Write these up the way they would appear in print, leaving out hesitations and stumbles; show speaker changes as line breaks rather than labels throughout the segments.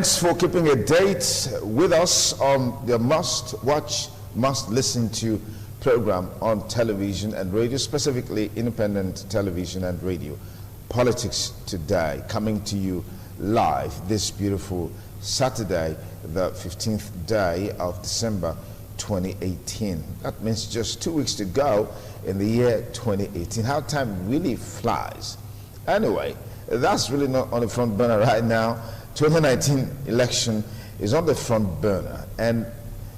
Thanks for keeping a date with us on the Must Watch, Must Listen To program on television and radio, specifically independent television and radio. Politics Today, coming to you live this beautiful Saturday, the 15th day of December 2018. That means just 2 weeks to go in the year 2018. How time really flies. Anyway, that's really not on the front burner right now. 2019 election is on the front burner, and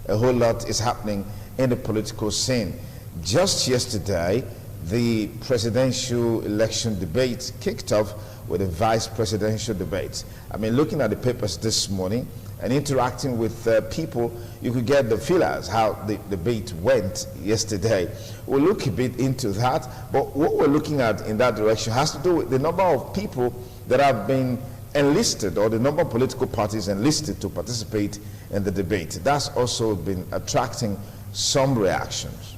a whole lot is happening in the political scene. Just yesterday, the presidential election debate kicked off with a vice presidential debate. I mean, looking at the papers this morning and interacting with people, you could get the feelers how the debate went yesterday. We'll look a bit into that, but what we're looking at in that direction has to do with the number of people that have been enlisted, or the number of political parties enlisted to participate in the debate. That's also been attracting some reactions.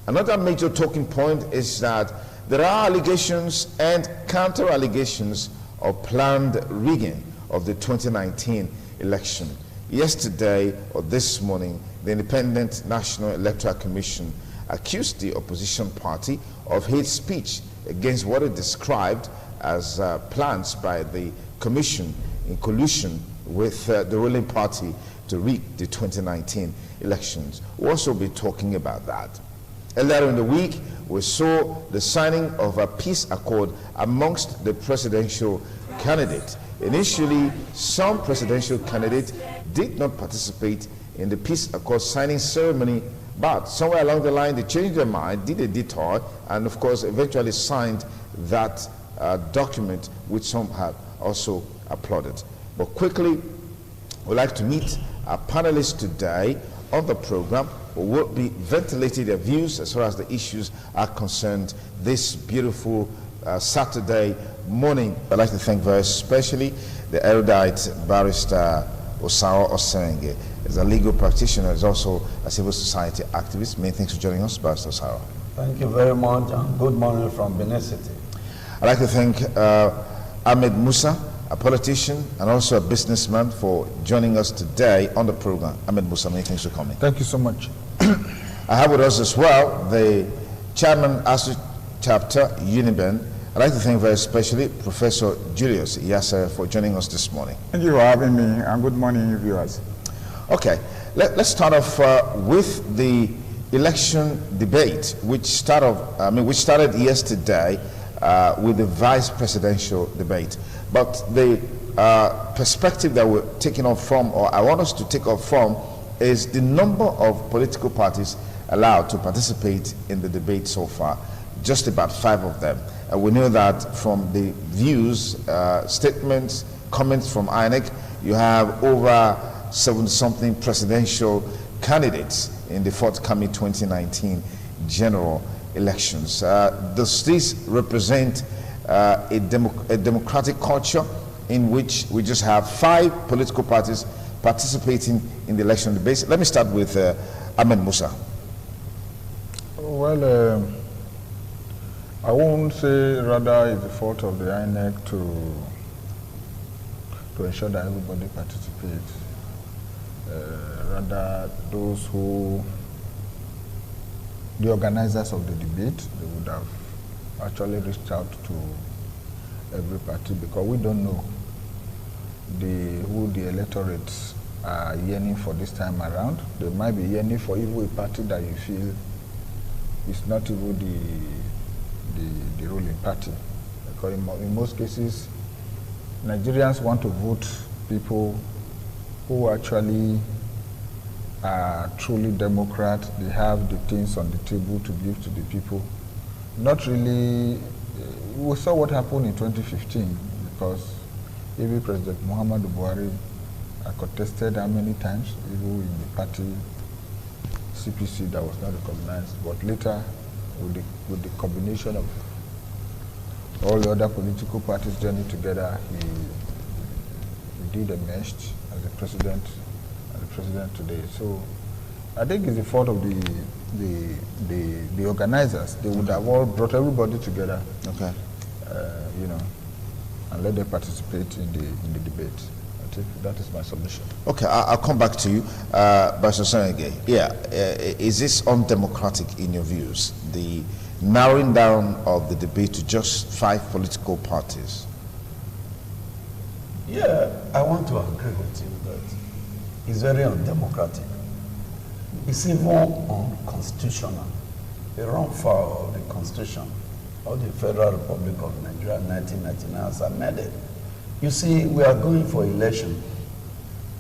Another major talking point is that there are allegations and counter allegations of planned rigging of the 2019 election. Yesterday, or this morning, the Independent National Electoral Commission accused the opposition party of hate speech against what it described as plans by the Commission in collusion with the ruling party to rig the 2019 elections. We'll also be talking about that. Earlier in the week, we saw the signing of a peace accord amongst the presidential candidates. Initially, some presidential candidates did not participate in the peace accord signing ceremony, but somewhere along the line they changed their mind, did a detour, and of course eventually signed that document, which some have also applauded. But quickly, we'd like to meet our panelists today on the program, who will be ventilating their views as far as the issues are concerned this beautiful Saturday morning. I'd like to thank very especially the erudite barrister Osaro Osenge. He's a legal practitioner, is also a civil society activist. Many thanks for joining us, Barrister Osaro.
Thank you very much, and good morning from Benin City.
I'd like to thank Ahmed Musa, a politician and also a businessman, for joining us today on the program. Ahmed Musa, many thanks for coming.
Thank you so much.
I have with us as well the chairman, ASU chapter, Uniben. I'd like to thank very especially Professor Julius Iyasere for joining us this morning.
Thank you for having me, and good morning, viewers.
Okay, let's start off with the election debate, which started yesterday with the vice presidential debate. But the perspective that we're taking off from, or I want us to take off from, is the number of political parties allowed to participate in the debate so far. Just about 5 of them. And we know that from the views, statements, comments from INEC, you have over 70-something presidential candidates in the forthcoming 2019 general elections. Does this represent a democratic culture in which we just have 5 political parties participating in the election debates? Let me start with Ahmed Musa.
Well, I won't say rather it's the fault of the INEC to ensure that everybody participates. Rather, those who, the organizers of the debate, they would have actually reached out to every party, because we don't know who the electorates are yearning for this time around. They might be yearning for even a party that you feel is not even the ruling party. Because in most cases, Nigerians want to vote people who actually are truly Democrat. They have the things on the table to give to the people. Not really. We saw what happened in 2015, because even President Muhammadu Buhari contested how many times, even in the party CPC that was not recognized. But later, with the combination of all the other political parties joining together, he did emerge as the president today. So I think it's the fault of the organizers. They would have all brought everybody together,
okay,
you know, and let them participate in the debate. alternative. That is my submission.
Okay, I'll come back to you. Bashir Sanage, is this undemocratic in your views, the narrowing down of the debate to just 5 political parties?
Yeah, I want to agree with you that it's very undemocratic. It's even unconstitutional. They run foul of the Constitution of the Federal Republic of Nigeria 1999 as amended. You see, we are going for election.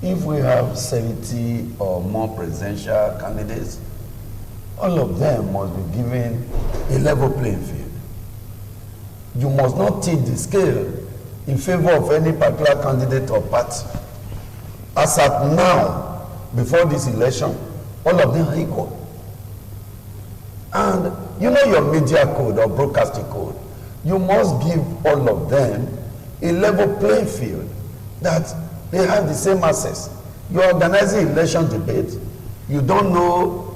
If we have 70 or more presidential candidates, all of them must be given a level playing field. You must not tip the scale in favor of any particular candidate or party. As at now, before this election, all of them are equal. And you know your media code or broadcasting code, you must give all of them a level playing field, that they have the same access. You're organizing election debate, you don't know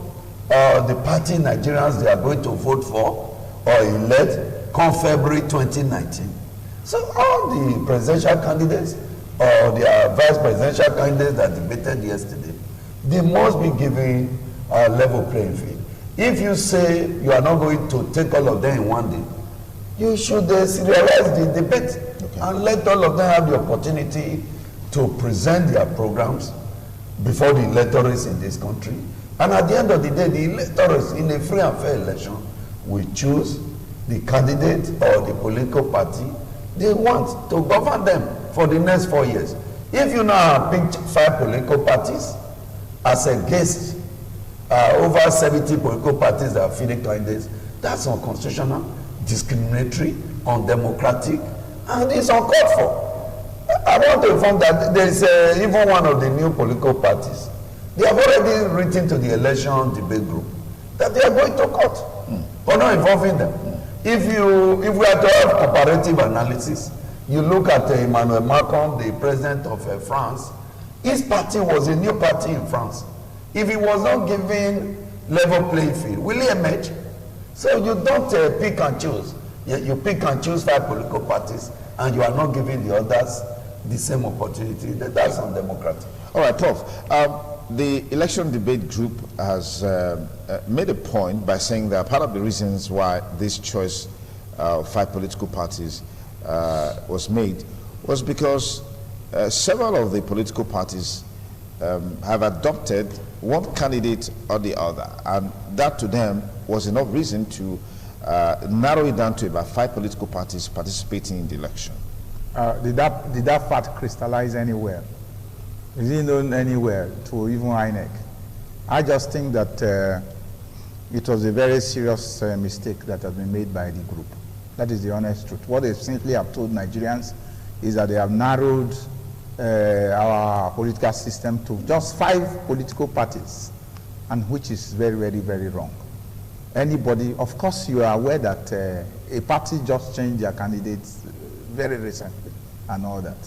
the party Nigerians they are going to vote for or elect come February 2019. So all the presidential candidates or the vice presidential candidates that debated yesterday, they must be given a level playing field. If you say you are not going to take all of them in one day, you should serialize the debate and let all of them have the opportunity to present their programs before the electors in this country. And at the end of the day, the electors in a free and fair election will choose the candidate or the political party they want to govern them for the next 4 years. If you now pick 5 political parties as against over 70 political parties that are feeding candidates, that's unconstitutional, discriminatory, undemocratic, and it's uncalled for. I want to inform that there is even one of the new political parties. They have already written to the election debate group that they are going to court for not involving them. If we are to have comparative analysis, you look at Emmanuel Macron, the president of France. His party was a new party in France. If he was not given level playing field, will he emerge? So you don't pick and choose. You pick and choose 5 political parties, and you are not giving the others the same opportunity. That's undemocratic.
All right, Prof. The election debate group has made a point by saying that part of the reasons why this choice of 5 political parties was made was because several of the political parties have adopted one candidate or the other, and that to them was enough reason to narrow it down to about 5 political parties participating in the election.
Did that fact crystallize anywhere? Is it known anywhere to even INEC? I just think that it was a very serious mistake that has been made by the group. That is the honest truth. What they simply have told Nigerians is that they have narrowed our political system to just 5 political parties, and which is very, very, very wrong. Anybody, of course, you are aware that a party just changed their candidates very recently and all that.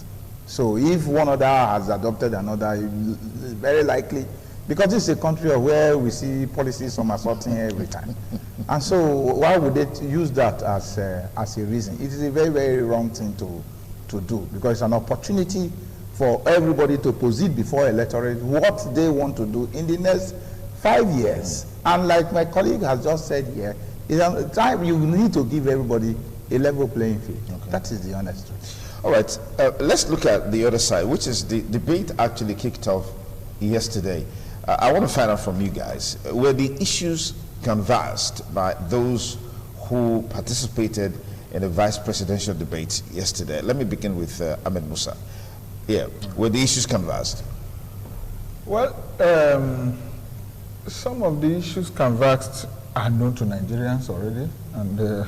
So if one other has adopted another, very likely, because this is a country where we see policies somersaulting every time. And so why would they use that as a reason? It is a very, very wrong thing to do, because it's an opportunity for everybody to proceed before electorate what they want to do in the next 5 years. And like my colleague has just said here, it's a time you need to give everybody a level playing field. Okay. That is the honest truth.
All right, let's look at the other side, which is the debate actually kicked off yesterday. I want to find out from you guys, were the issues canvassed by those who participated in the vice presidential debate yesterday? Let me begin with Ahmed Musa. Yeah, were the issues canvassed?
Well, some of the issues canvassed are known to Nigerians already, and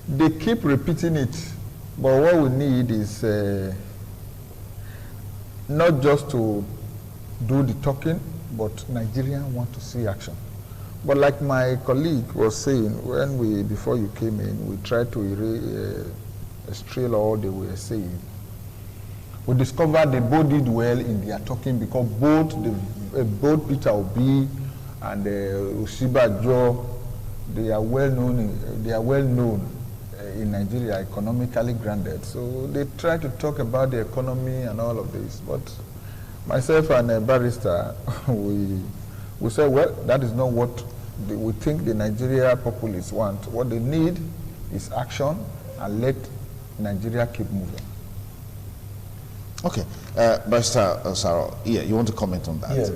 they keep repeating it. But what we need is not just to do the talking, but Nigerians want to see action. But like my colleague was saying, before you came in, we tried to trail all they were saying. We discovered they both did well in their talking, because both Peter Obi and Oshibajo, they are well known in Nigeria economically grounded. So they try to talk about the economy and all of this. But myself and a barrister, we say, well, that is not what we think the Nigeria populists want. What they need is action, and let Nigeria keep moving.
Okay. Barrister Sarah, yeah, you want to comment on that?
Yes.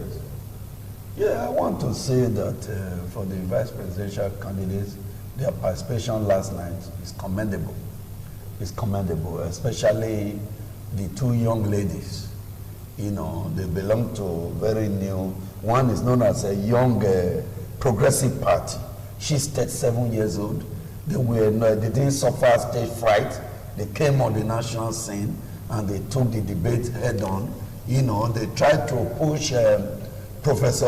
Yeah, I want to say that for the vice presidential candidates, their participation last night is commendable. It's commendable, especially the two young ladies. You know, they belong to very new, one is known as a young progressive party. She's 37 years old. They didn't suffer stage fright. They came on the national scene and they took the debate head on. You know, they tried to push Professor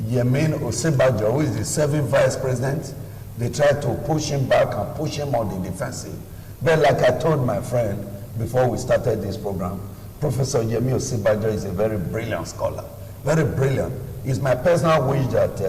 Yemin Osinbajo, who is the serving vice president. They tried to push him back and push him on the defensive. But like I told my friend before we started this program, Professor Yemin Osinbajo is a very brilliant scholar, very brilliant. It's my personal wish that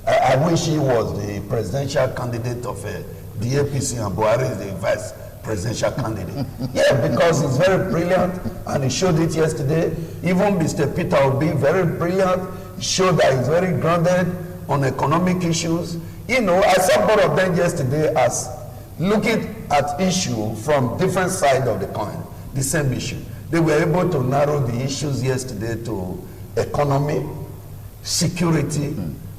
I wish he was the presidential candidate of the APC and Buhari is the vice presidential candidate. Yeah, because he's very brilliant and he showed it yesterday. Even Mr. Peter Obi, very brilliant, he showed that he's very grounded on economic issues. You know, I saw both of them yesterday as looking at issue from different sides of the coin, the same issue. They were able to narrow the issues yesterday to economy, security,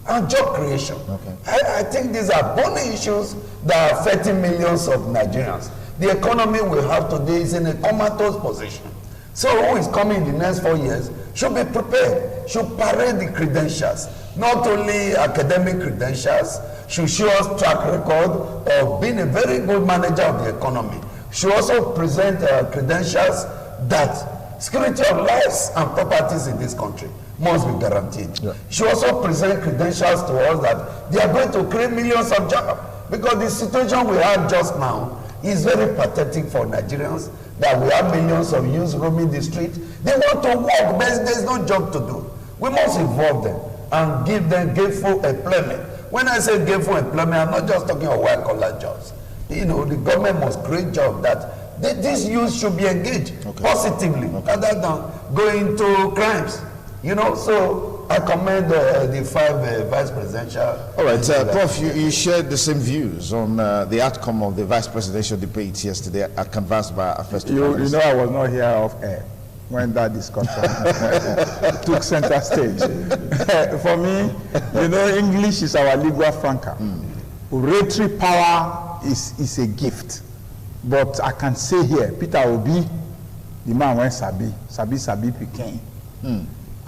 and job creation. Okay. I think these are burning issues that are affecting millions of Nigerians. The economy we have today is in a comatose position. So who is coming in the next 4 years should be prepared, should parade the credentials, not only academic credentials, should show us track record of being a very good manager of the economy, should also present credentials that security of lives and properties in this country must be guaranteed. Yeah. Should also present credentials to us that they are going to create millions of jobs, because the situation we have just now is very pathetic for Nigerians, that we have millions of youths roaming the street. They want to work, but there's no job to do. We must involve them and give them gainful employment. When I say gainful employment, I'm not just talking about white-collar jobs. You know, the government must create jobs that these youth should be engaged positively, rather than going to crimes. You know, so I commend the 5 vice presidential. All right,
Prof, you shared the same views on the outcome of the vice presidential debate yesterday at canvassed by our first.
You know, I was not here off air when that discussion took center stage. For me, you know, English is our lingua franca. Oratory power is a gift. But I can say here, Peter Obi, the man went Sabi Peking.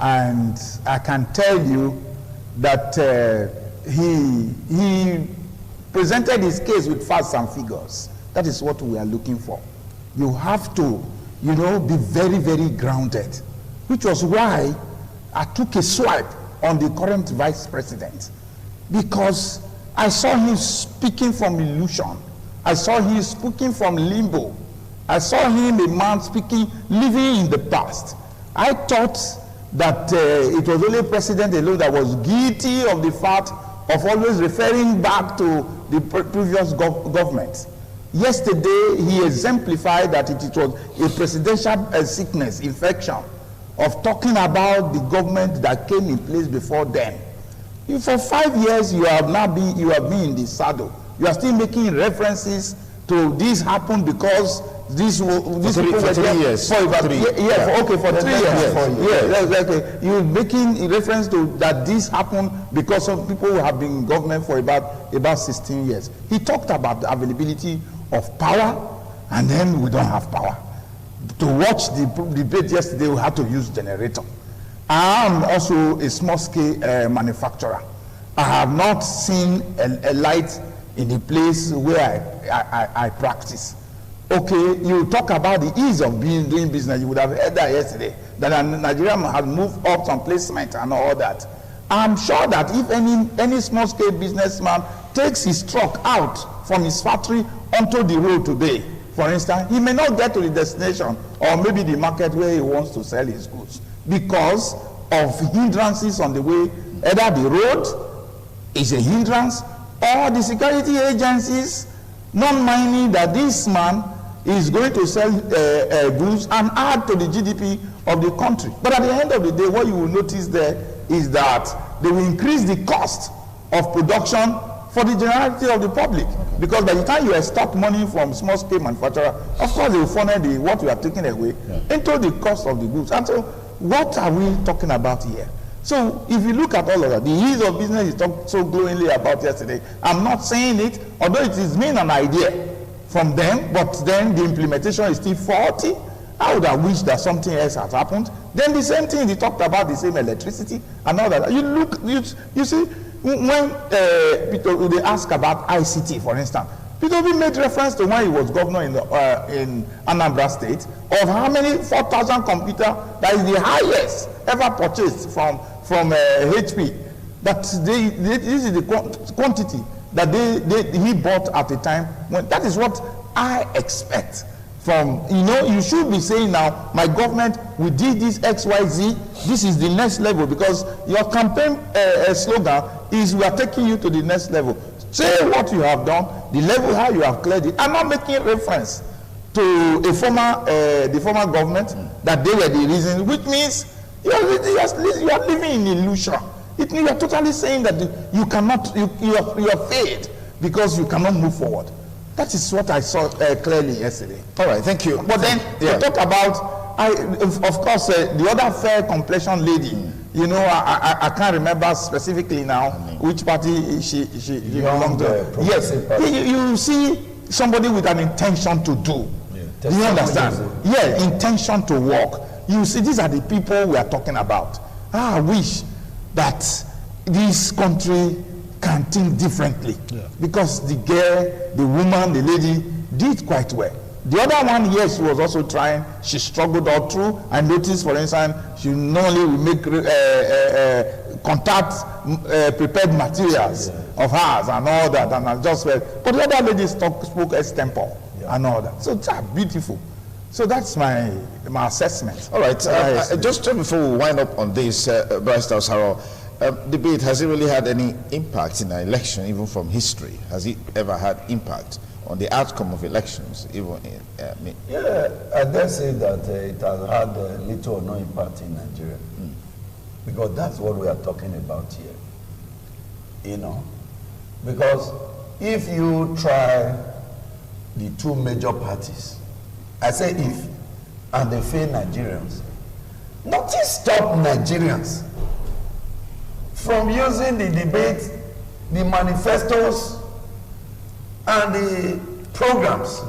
And I can tell you that he presented his case with facts and figures. That is what we are looking for. You have to, you know, be very, very grounded, which was why I took a swipe on the current vice president, because I saw him speaking from illusion. I saw him speaking from limbo. I saw him, a man speaking, living in the past. I thought that it was only President alone that was guilty of the fact of always referring back to the previous government. Yesterday, he exemplified that it was a presidential sickness, infection, of talking about the government that came in place before them. For 5 years, you have been in the saddle. You are still making references to this happened because this
for 3 years.
For 3 years. For 3 years. Okay. You're making reference to that this happened because some people who have been in government for about 16 years. He talked about the availability of power, and then we don't have power. To watch the debate yesterday, we had to use generator. I am also a small-scale manufacturer. I have not seen a light in the place where I practice. Okay, you talk about the ease of doing business. You would have heard that yesterday, that Nigeria has moved up some placement and all that. I'm sure that if any small-scale businessman takes his truck out from his factory onto the road today, for instance, he may not get to the destination or maybe the market where he wants to sell his goods because of hindrances on the way. Either the road is a hindrance or the security agencies
not minding that this man is going to sell goods and add to the GDP of the country. But at the end of the day, what you will notice there is that they will increase the cost of production for the generality of the public. Okay. Because by the time you extract money from small scale manufacturer, of course they will funnel what you are taking away into the cost of the goods. And so what are we talking about here? So if you look at all of that, the ease of business is talked so glowingly about yesterday. I'm not saying it, although it is mean an idea from them, but then the implementation is still faulty. I would have wished that something else had happened. Then the same thing, they talked about the same electricity and all that. You see, when people, they ask about ICT, for instance, Peter Obi made reference to when he was governor in Anambra State of how many 4,000 computers, that is the highest ever purchased from HP. That this is the quantity that he bought at the time. When that is what I expect from, you should be saying now, my government, we did this XYZ, this is the next level, because your campaign slogan is we are taking you to the next level. Say what you have done, the level how you have cleared it. I'm not making reference to the former government that they were the reason, which means you are living in illusion. You are totally saying that you cannot, you are failed because you cannot move forward. That is what I saw clearly yesterday.
All right, thank you.
But then you talk about, of course, the other fair complexion lady. I can't remember specifically now which party she belonged to. Yes, you see somebody with an intention to do. Yeah. You understand? Yeah, intention to work. You see, these are the people we are talking about. I wish that this country can think differently, because the girl, the woman, the lady did quite well. The other one, yes, she was also trying. She struggled all through. I noticed, for instance, she not only will make contact prepared materials of hers and all that, and I just but the other lady spoke extempore and all that. So that's beautiful. So that's my assessment.
All right. Just before we wind up on this, Barrister Osaro, debate, has it really had any impact in the election, even from history? Has it ever had impact on the outcome of elections?
I dare say that it has had little or no impact in Nigeria, because that's what we are talking about here. Because if you try the two major parties, I say if, and they fail Nigerians, nothing stop Nigerians from using the debate, the manifestos, and the programs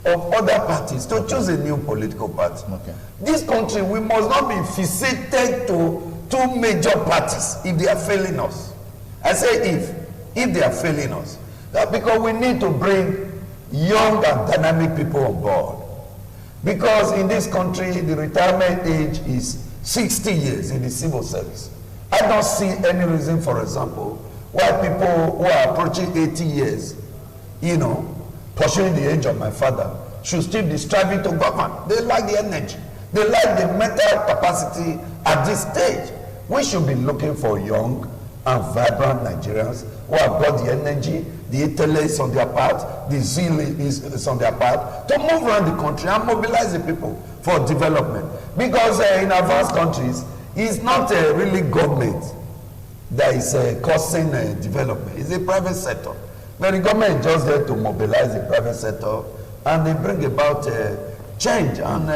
of other parties to choose a new political party. Okay. This country, we must not be fixated to two major parties if they are failing us. I say if they are failing us. Because we need to bring young and dynamic people on board. Because in this country, the retirement age is 60 years in the civil service. I don't see any reason, for example, why people who are approaching 80 years, pursuing the age of my father, should still be striving to govern. They like the energy. They like the mental capacity at this stage. We should be looking for young and vibrant Nigerians who have got the energy, the intellect on their part, the zeal is on their part, to move around the country and mobilize the people for development. Because in advanced countries, it's not really government that is causing development. It's the private sector. But the government is just there to mobilize the private sector, and they bring about change and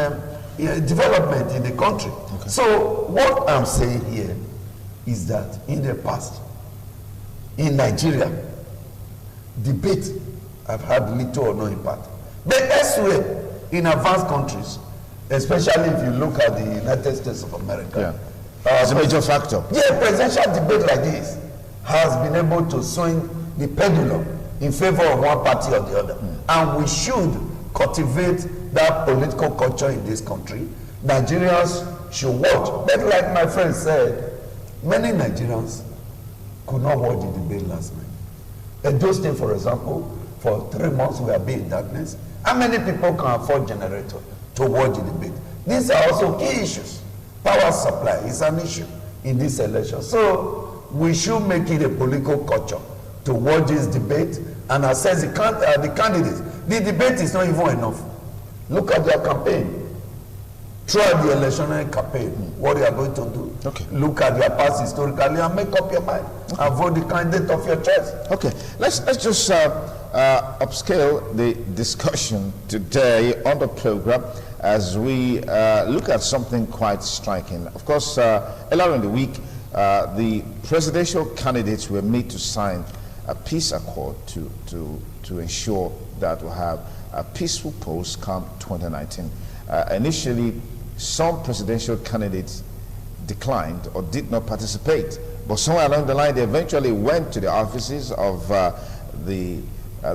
development in the country. Okay. So what I'm saying here is that in the past, in Nigeria, debate have had little or no impact. But elsewhere, in advanced countries, especially if you look at the United States of America,
it's a major factor.
Yeah, presidential debate like this has been able to swing the pendulum in favor of one party or the other. And we should cultivate that political culture in this country. Nigerians should watch. But like my friend said, many Nigerians could not watch the debate last night. Edo State, for example, for 3 months we have been in darkness. How many people can afford generator to watch the debate? These are also key issues. Power supply is an issue in this election. So we should make it a political culture to watch this debate and assess the candidates. The debate is not even enough. Look at their campaign. Throughout the electionary campaign, what you are going to do.
Okay.
Look at their past historically and make up your mind and vote the candidate of your choice.
Okay, let's just upscale the discussion today on the program as we look at something quite striking. Of course, earlier in the week, the presidential candidates were made to sign a peace accord to ensure that we'll have a peaceful polls come 2019. Initially, some presidential candidates declined or did not participate, but somewhere along the line they eventually went to the offices of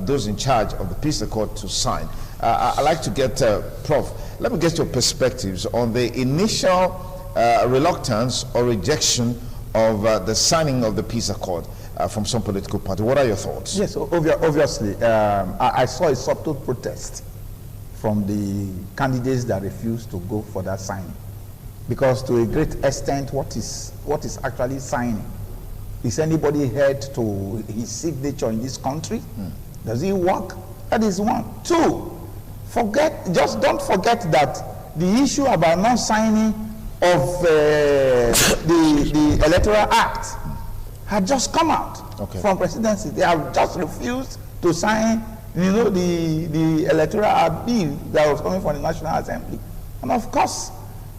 those in charge of the peace accord to sign. I'd like to get Prof, let me get your perspectives on the initial reluctance or rejection of the signing of the peace accord from some political party. What are your thoughts?
Yes, obviously, I saw a subtle protest from the candidates that refused to go for that signing, because to a great extent, what is actually signing? Is anybody held to his signature in this country? Does he work? That is one. Two, just don't forget that the issue about not signing of the Electoral Act had just come out from presidency. They have just refused to sign, the Electoral Act bill that was coming from the National Assembly. And of course,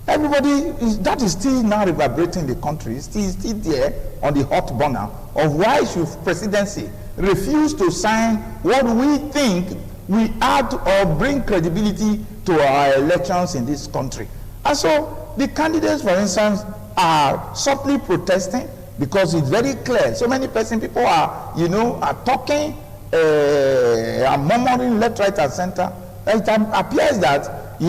that is still now reverberating in the country. It's still there on the hot burner of why should presidency refuse to sign what we think we add or bring credibility to our elections in this country. And so the candidates, for instance, are subtly protesting because it's very clear. So many people are talking, are murmuring left, right, and center. It appears that,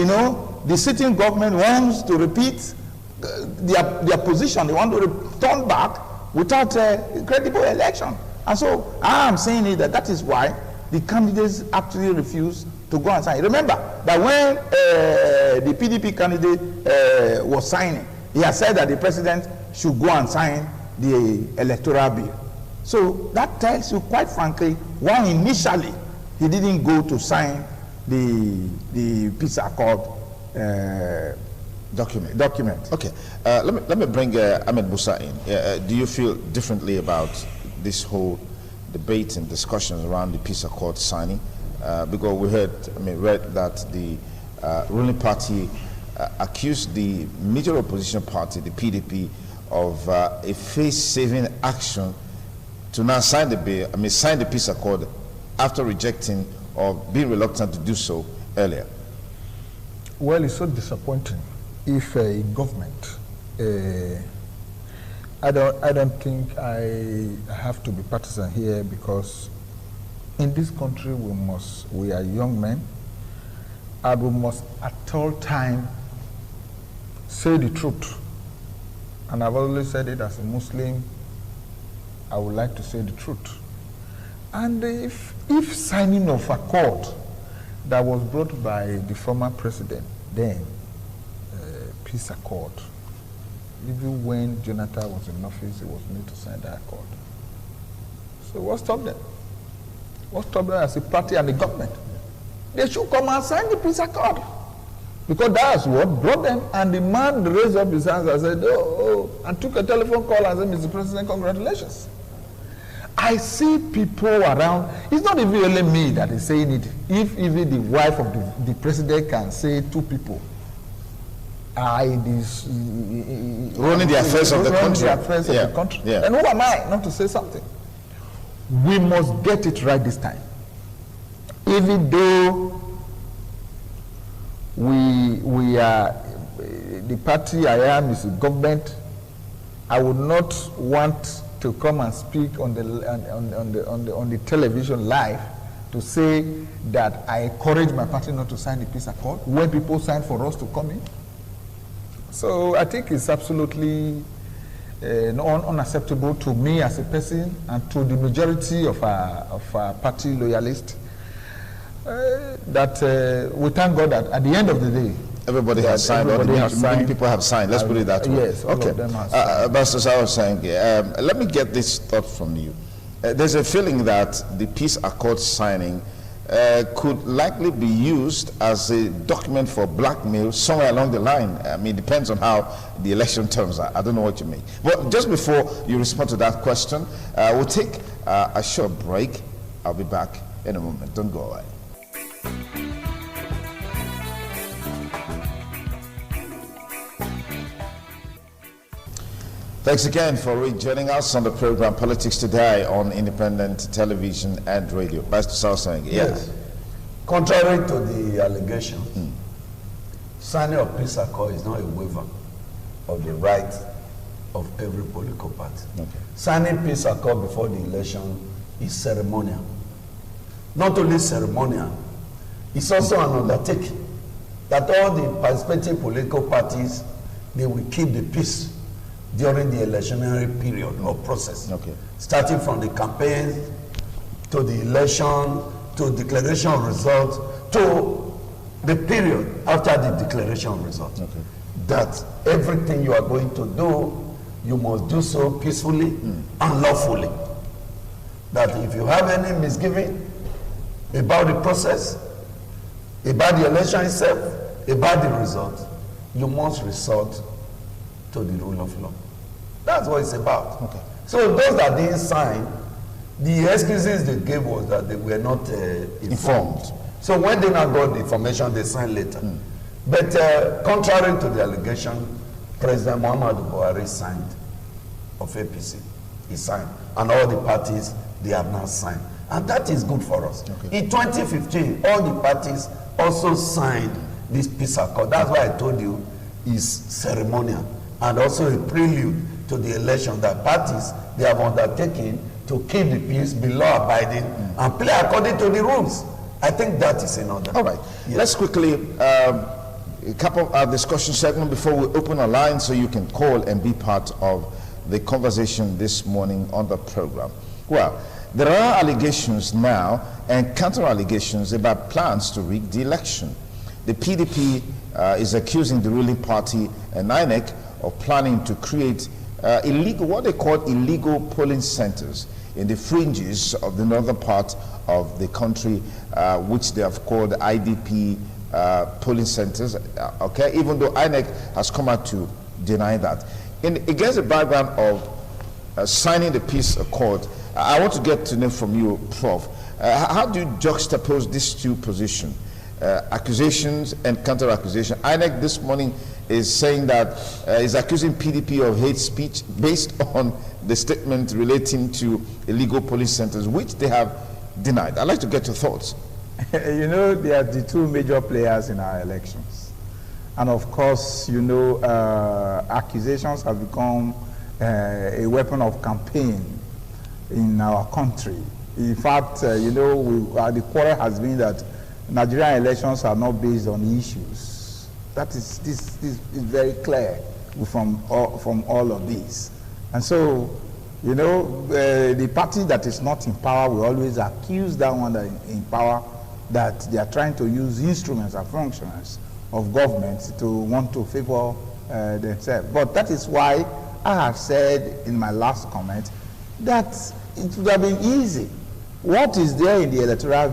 the sitting government wants to repeat their position. They want to turn back without a credible election. And so I am saying that is why the candidates actually refuse to go and sign. Remember that when the PDP candidate was signing, he had said that the president should go and sign the electoral bill. So that tells you, quite frankly, why initially he didn't go to sign the peace accord document.
Okay, let me bring Ahmed Musa in. Do you feel differently about this whole debate and discussions around the peace accord signing? Because we read that the ruling party accused the major opposition party, the PDP, of a face-saving action to now sign the bill. Sign the peace accord after rejecting or being reluctant to do so earlier.
Well, it's so disappointing if a government, I don't think I have to be partisan here, because in this country we are young men, and we must at all time say the truth. And I've always said it, as a Muslim, I would like to say the truth. And if signing of accord that was brought by the former president, then peace accord, even when Jonathan was in office, he was made to sign that accord. So what stopped them? What stopped them as a party and the government? They should come and sign the peace accord, because that's what brought them. And the man raised up his hands and said, and took a telephone call and said, Mr. President, congratulations. I see people around. It's not even only me that is saying it. If even the wife of the president can say two people running
the affairs of the country.
And who am I not to say something? We must get it right this time. Even though we are the party I am is the government, I would not want to come and speak on the television live to say that I encourage my party not to sign the peace accord when people sign for us to come in. So I think it's absolutely unacceptable to me as a person and to the majority of our party loyalists that we thank God that at the end of the day,
everybody has signed. Many people have signed. Let's put it that way.
Yes, all
okay.
of them have signed.
But as I was saying, let me get this thought from you. there's a feeling that the peace accord signing could likely be used as a document for blackmail somewhere along the line. I mean, it depends on how the election turns out. I don't know what you mean. But just before you respond to that question, we'll take a short break. I'll be back in a moment. Don't go away. Thanks again for rejoining us on the program Politics Today on independent television and radio. Vice Salsang,
yes. Contrary to the allegations, signing of peace accord is not a waiver of the right of every political party.
Okay.
Signing peace accord before the election is ceremonial. Not only ceremonial, it's also an undertaking that all the participating political parties, they will keep the peace during the electionary period or process.
Okay.
Starting from the campaign to the election to declaration of results to the period after the declaration of results.
Okay.
That everything you are going to do, you must do so peacefully and lawfully. That if you have any misgiving about the process, about the election itself, about the result, you must resort to the rule of law. That's what it's about.
Okay.
So those that didn't sign, the excuses they gave was that they were not informed. So when they now got the information, they signed later. But contrary to the allegation, President Muhammadu Buhari signed of APC. He signed. And all the parties, they have now signed. And that is good for us.
Okay.
In 2015, all the parties also signed this peace accord. That's why I told you it's ceremonial and also a prelude to the election that parties, they have undertaken to keep the peace, be law-abiding, and play according to the rules. I think that is in order.
All right.
Yes.
Let's quickly, a couple of discussion segment before we open a line so you can call and be part of the conversation this morning on the program. Well, there are allegations now and counter-allegations about plans to rig the election. The PDP is accusing the ruling party and INEC of planning to create illegal, what they call illegal polling centers in the fringes of the northern part of the country, which they have called IDP polling centers. Okay, even though INEC has come out to deny that. Against the background of signing the peace accord, I want to get to know from you, Prof. How do you juxtapose these two positions? Accusations and counter-accusation. INEC this morning is saying that is accusing PDP of hate speech based on the statement relating to illegal police centers, which they have denied. I'd like to get your thoughts.
You know, they are the two major players in our elections. And of course, you know, accusations have become a weapon of campaign in our country. In fact, you know, the quarrel has been that Nigerian elections are not based on issues. That is, this is very clear from all of this. And so, you know, the party that is not in power will always accuse that one that is in power that they are trying to use instruments and functions of government to want to favor themselves. But that is why I have said in my last comment that it would have been easy. What is there in the Electoral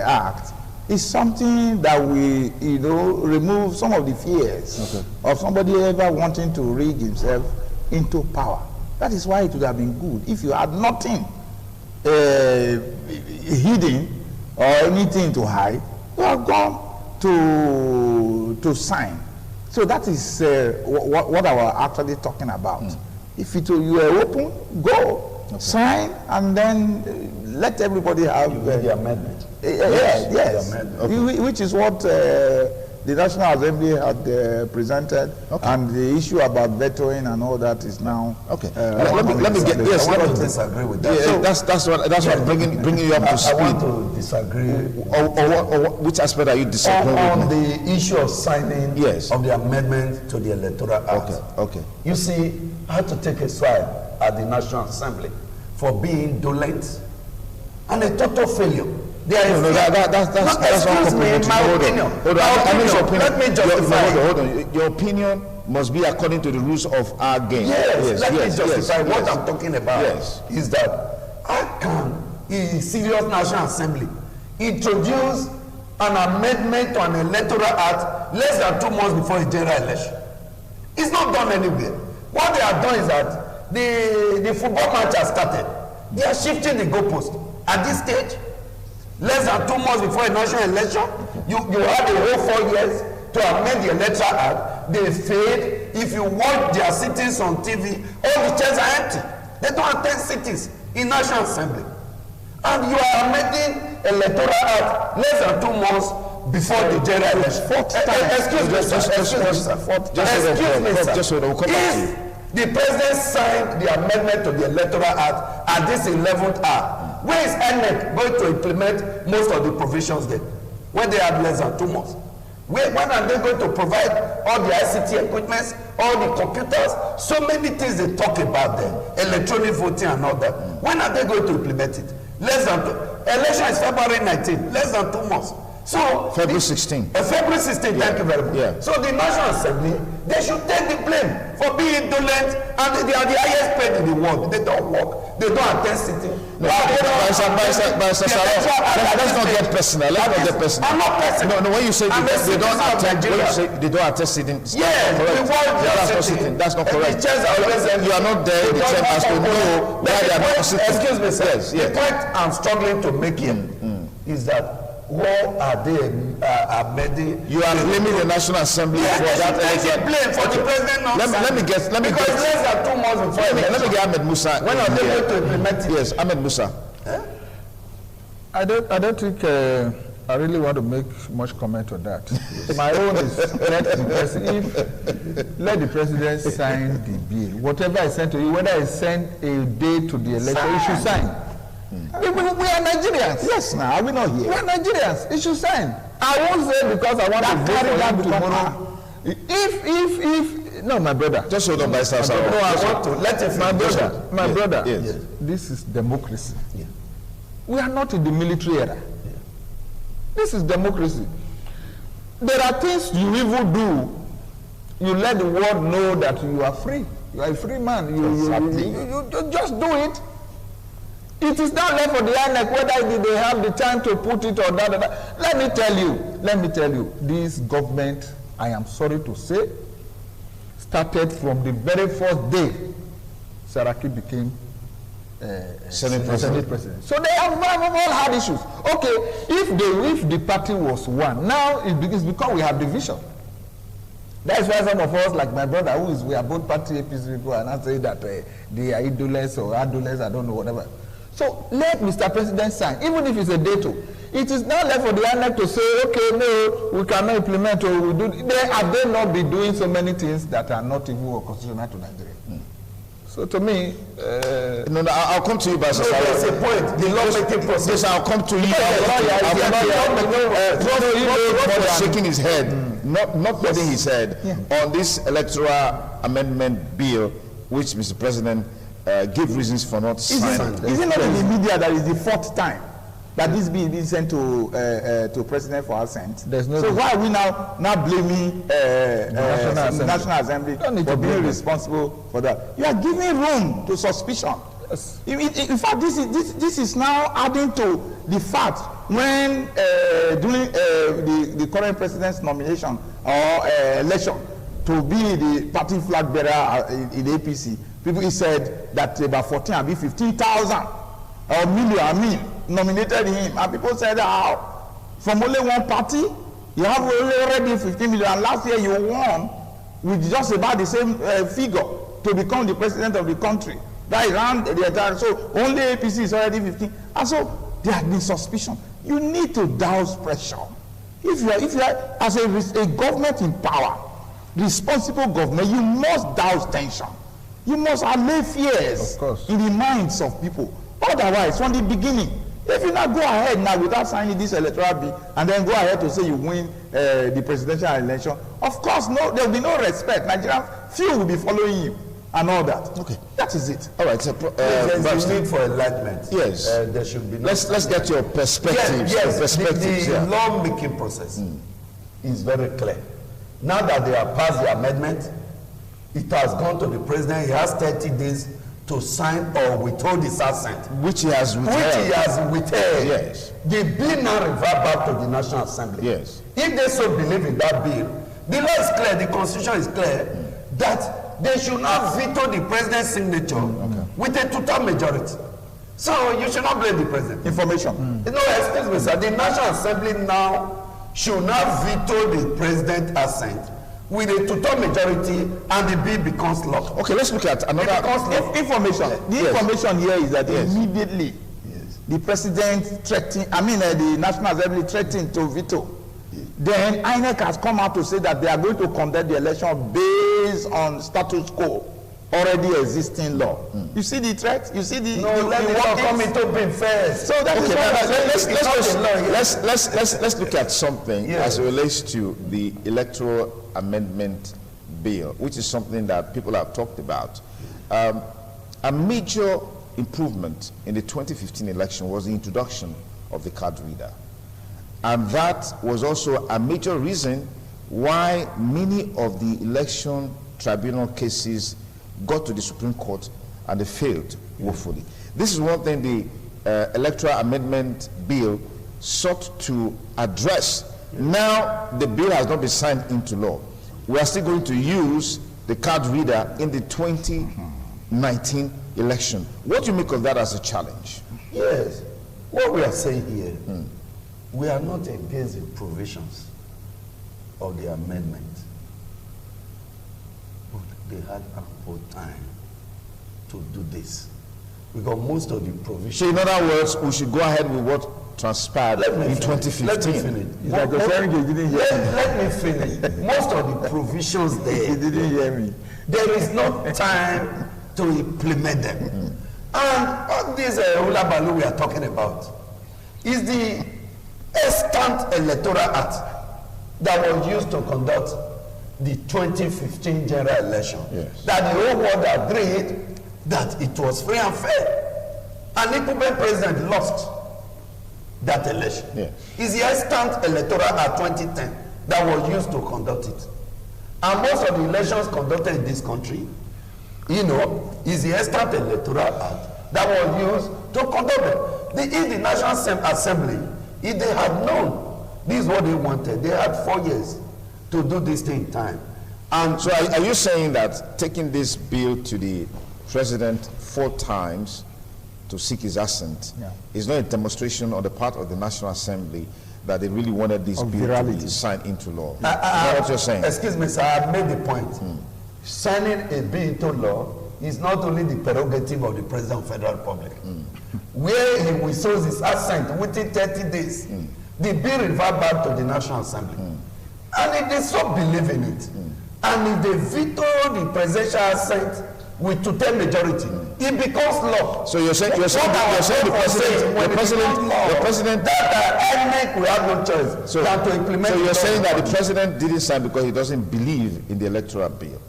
Act is something that will, you know, remove some of the fears of somebody ever wanting to rig himself into power. That is why it would have been good if you had nothing hidden or anything to hide. You are gone to sign. So that is what I was actually talking about. If you are open, go, sign, and then let everybody have
the amendment.
Yes. Which is what the National Assembly had presented, and the issue about vetoing and all that is now.
Okay. Let me get this.
I want to disagree with that.
Yeah, so, that's what bringing you up to speed.
I want to disagree.
Which aspect are you disagreeing
on
with?
The issue of signing of the amendment to the Electoral Act.
Okay.
You see, I had to take a side at the National Assembly for being dolent and a total failure.
That's
excuse me, my opinion. Let me justify.
Hold on. Your opinion must be according to the rules of our game.
Let me justify what I'm talking about.
Yes.
Is that I in serious National Assembly, introduce an amendment to an electoral act less than 2 months before a general election. It's not done anywhere. What they have done is that the football match has started. They are shifting the goalpost. At this stage, less than 2 months before a national election, you have the whole 4 years to amend the electoral act. They failed. If you watch their sittings on TV, all the chairs are empty. They don't attend sittings in National Assembly. And you are amending electoral act less than 2 months before the general election. Excuse me, sir. If the president signed the amendment to the electoral act at this 11th hour, where is INEC going to implement most of the provisions then? When they have less than 2 months. When are they going to provide all the ICT equipments, all the computers, so many things they talk about there, electronic voting and all that. When are they going to implement it? Less than election is February 19, less than 2 months. So
February 16.
February 16, thank you very much.
Yeah.
So the National Assembly, they should take the blame for being indolent, and they are the highest paid in the world. They don't work, they don't attend sitting.
No, let's not get personal. Let's not get personal.
I'm not personal.
No, when you say they don't attend, when you say they don't attend sitting, that's not correct. You are not there. The chair has to know why they are not sitting.
Excuse me, sir.
Yes.
The point I'm struggling to make here is that what are they amending?
You are blaming the National Assembly for that election.
Blame for the president nonsense. Let me get less than 2 months before.
Let me get Ahmed Musa.
When are they going to implement it?
Yes, Ahmed Musa.
I don't think I really want to make much comment on that. My own is let the president sign the bill. Whatever I sent to you, whether I send a day to the election, you should sign. We are Nigerians.
Yes, now are we not here?
We are Nigerians. It should sign. I won't say because I want to vote for him tomorrow. If no, my brother.
Just hold on by yourself.
No, I want to let it. My brother.
Yes.
This is democracy.
Yeah.
We are not in the military era.
Yeah.
This is democracy. There are things you even do. You let the world know that you are free. You are a free man. You just do it. It is not left for the INEC whether they have the time to put it or that. Let me tell you, this government, I am sorry to say, started from the very first day Saraki became Senate President. So they have all had issues. Okay, if the party was one, now it's because we have division. That's why some of us, like my brother, we are both party APC people, and I say that they are idolers or adolescents, I don't know, whatever. So let Mr. President sign, even if it's a day two. It is not left for the INEC to say, okay, no, we cannot implement or we do. Have they not be doing so many things that are not even constitutional to Nigeria? So to me,
no, I'll come to you, but
there's a point. The lawmaking process.
Yes, I'll come to you. Shaking his head, not nodding his head on this electoral amendment bill, which Mr. President give reasons for not signing.
Is it not in the media that is the fourth time that this bill is being sent to President for assent?
There's no.
So why are we now blaming National Assembly for being responsible for that? You are giving room to suspicion.
Yes.
In fact, this is now adding to the fact when during the current president's nomination or election to be the party flag bearer in the APC, people said that about 14 and 15,000 or million, nominated him, and people said, how? From only one party, you have already 15 million, and last year you won with just about the same figure to become the president of the country. That is around the entire, so only APC is already 15. And so there has been suspicion. You need to douse pressure. If you are as a government in power, responsible government, you must douse tension. You must allay fears in the minds of people. Otherwise, from the beginning, if you not go ahead now without signing this electoral bill and then go ahead to say you win the presidential election, of course, no, there will be no respect. Nigerians, few will be following you and all that. Okay, that is it.
All right. So,
there's a need for enlightenment.
Yes.
There should be. No
let's get your perspectives.
Yes. The law-making process is very clear. Now that they have passed the amendment, it has gone to the president. He has 30 days to sign or withhold his assent,
which he has withheld. Yes.
The bill now revert back to the National Assembly.
Yes.
If they so believe in that bill, the law is clear, the constitution is clear, that they should not veto the president's signature with a total majority. So you should not blame the president.
Information.
No, excuse me, sir. The National Assembly now should not veto the president's assent with a total majority, and the bill becomes law.
Okay, let's look at another
information. The information here is that immediately the president threatened, the National Assembly threatened to veto. Then INEC has come out to say that they are going to conduct the election based on status quo, already existing law. You see the threat? You see the
let me not come into being first.
So that
let's look at something as it relates to the Electoral Amendment Bill, which is something that people have talked about. A major improvement in the 2015 election was the introduction of the card reader. And that was also a major reason why many of the election tribunal cases got to the Supreme Court and they failed woefully. This is one thing the Electoral Amendment Bill sought to address. Now the bill has not been signed into law. We are still going to use the card reader in the 2019 election. What do you make of that as a challenge?
Yes. What we are saying here, we are not against the provisions of the amendment. But they had ample time to do this. Because most of the provisions...
So in other words, we should go ahead with what transpired in 2015.
Let me finish. Let me finish. Most of the provisions there...
You didn't hear me.
There is no time to implement them. And all this hula baloo we are talking about is the extant Electoral Act that was used to conduct the 2015 general election.
Yes.
That the whole world agreed that it was free and fair. And incumbent president lost that election.
Yes.
It's the extant Electoral Act 2010 that was used to conduct it. And most of the elections conducted in this country, is the extant Electoral Act that was used to conduct them. If the National Assembly, if they had known this is what they wanted, they had 4 years to do this thing in time. And
so are you saying that taking this bill to the president 4 times to seek his assent is not a demonstration on the part of the National Assembly that they really wanted this bill to be signed into law? Is that what you're saying?
Excuse me, sir, I made the point. Signing a bill into law is not only the prerogative of the President of the Federal Republic. Where he withholds his assent within 30 days, the bill revert back to the National Assembly. And if they so believe in it, and if they veto the presidential assent with total majority, it becomes law.
So you're saying the president
that will have no choice than to implement.
So you're saying that the president didn't sign because he doesn't believe in the electoral bill.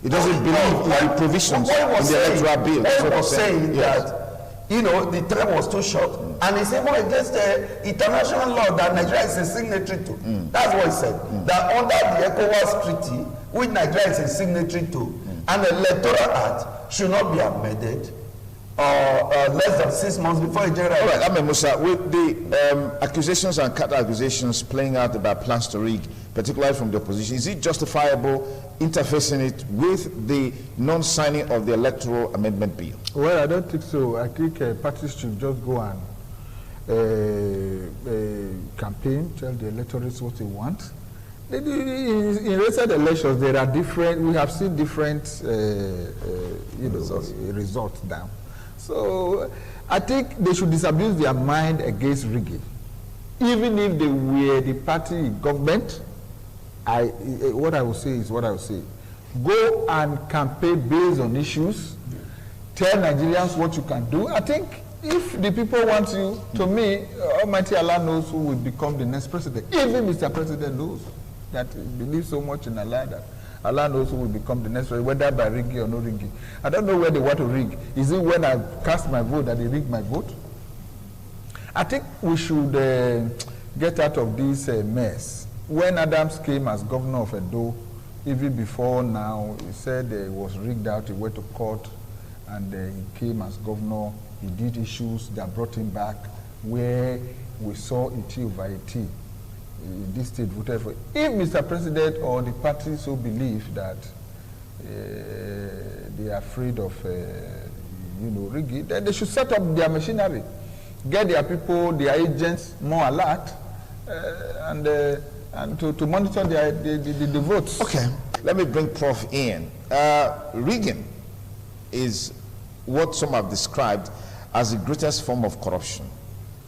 He doesn't believe in the provisions in the electoral bill.
What was saying that the term was too short, and it's even against the international law that Nigeria is a signatory to. That's what he said. That under the ECOWAS treaty, which Nigeria is a signatory to, an electoral act should not be amended less than 6 months before a general election.
All right, Ahmed Musa, with the accusations and counter accusations playing out about plans to rig, particularly from the opposition, is it justifiable interfacing it with the non-signing of the Electoral Amendment Bill?
Well, I don't think so. I think parties should just go and campaign, tell the electorates what they want. In recent elections, there are different. We have seen different, results now. So I think they should disabuse their mind against rigging, even if they were the party in government. What I will say is what I will say. Go and campaign based on issues. Tell Nigerians what you can do. I think if the people want you, to me, Almighty Allah knows who will become the next president. Even Mr. President knows that he believes so much in Allah that Allah knows who will become the next president, whether by rigging or no rigging. I don't know where they want to rig. Is it when I cast my vote that they rig my vote? I think we should get out of this mess. When Adams came as governor of Edo, even before now, he said it was rigged out, he went to court, and he came as governor. He did issues that brought him back, where we saw 80/80. This state voted for. If Mr. President or the party so believe that they are afraid of, rigging, then they should set up their machinery, get their people, their agents more alert, and to monitor the votes.
Okay, let me bring Prof. in. Rigging is what some have described as the greatest form of corruption,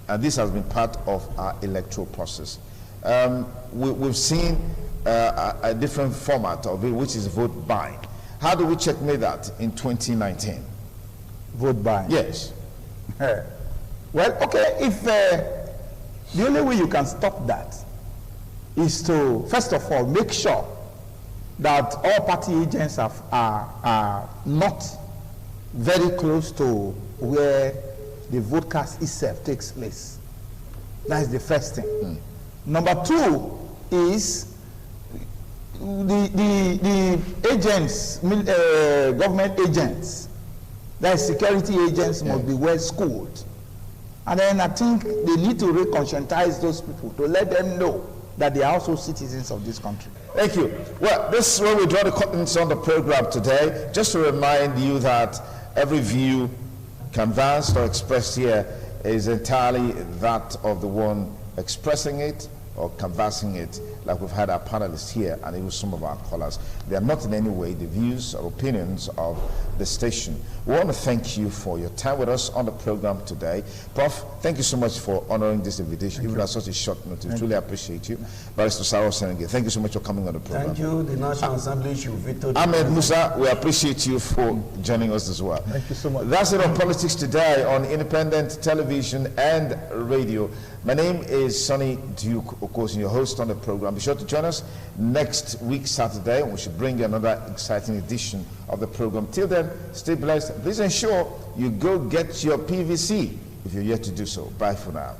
and this has been part of our electoral process. We've seen a different format of it, which is vote buying. How do we checkmate that in 2019?
Vote buying.
Yes.
Well, okay, if the only way you can stop that is to, first of all, make sure that all party agents are not very close to where the vote cast itself takes place. That is the first thing. Number two is the agents, government agents, that is security agents, must be well schooled. And then I think they need to reconscientize those people to let them know that they are also citizens of this country.
Thank you. Well, this is where we draw the curtains on the program today. Just to remind you that every view canvassed or expressed here is entirely that of the one expressing it or canvassing it, like we've had our panelists here and even some of our callers. They are not in any way the views or opinions of the station. We want to thank you for your time with us on the program today. Prof, thank you so much for honoring this invitation, even at such a short notice. Truly appreciate you. Barrister Sarah Senenge, thank you so much for coming on the program.
Thank you. The National Assembly should veto.
Ahmed Musa, we appreciate you for joining us as well.
Thank you so much.
That's it on Politics Today on independent television and radio. My name is Sonny Duke, of course, your host on the program. Be sure to join us next week, Saturday, and we should bring you another exciting edition of the program. Till then, stay blessed. Please ensure you go get your PVC if you're yet to do so. Bye for now.